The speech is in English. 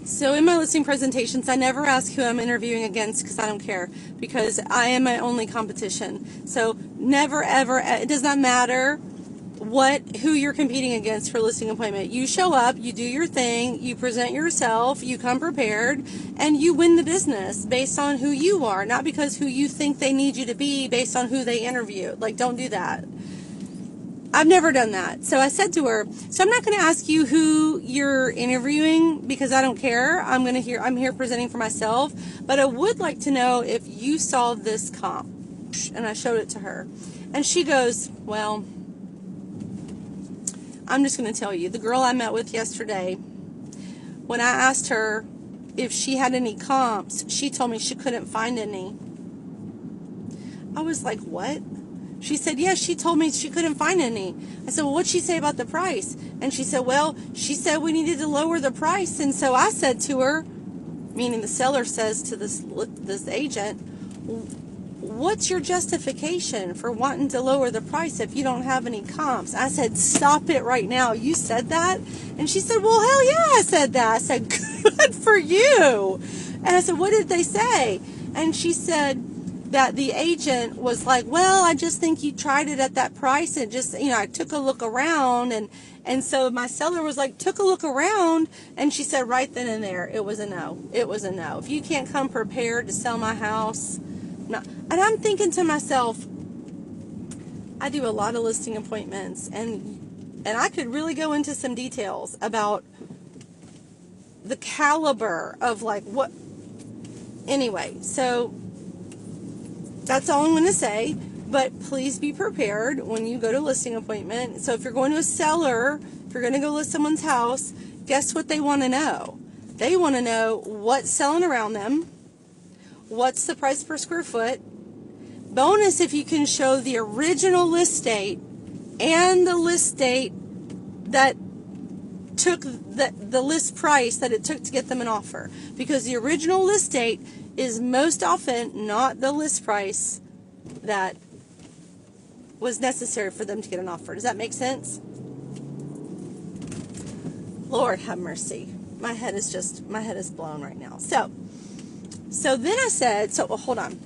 So in my listing presentations, I never ask who I'm interviewing against because I don't care, because I am my only competition. So never ever, it does not matter who you're competing against for a listing appointment. You show up, you do your thing, you present yourself, you come prepared, and you win the business based on who you are, not because who you think they need you to be based on who they interviewed. Like, don't do that. I've never done that. So I said to her, so I'm not going to ask you who you're interviewing because I don't care. I'm here presenting for myself, but I would like to know if you saw this comp. And I showed it to her. And she goes, well, I'm just going to tell you, the girl I met with yesterday, when I asked her if she had any comps, she told me she couldn't find any. I was like, what? She said, yes, she told me she couldn't find any. I said, well, what'd she say about the price? And she said, well, she said we needed to lower the price. And so I said to her, meaning the seller says to this agent, what's your justification for wanting to lower the price if you don't have any comps? I said, stop it right now. You said that? And she said, well, hell yeah, I said that. I said, good for you. And I said, what did they say? And she said that the agent was like, well, I just think you tried it at that price, and just, I took a look around, and so my seller was like, took a look around, and she said right then and there, it was a no. It was a no. If you can't come prepared to sell my house, no. And I'm thinking to myself, I do a lot of listing appointments, and I could really go into some details about the caliber of what. Anyway, so that's all I'm going to say, but please be prepared when you go to a listing appointment. So if you're going to a seller, if you're going to go list someone's house, guess what they want to know? They want to know what's selling around them, what's the price per square foot. Bonus if you can show the original list date and the list date that took the list price that it took to get them an offer. Because the original list date is most often not the list price that was necessary for them to get an offer. Does that make sense? Lord have mercy. My head is blown right now. So then I said, hold on.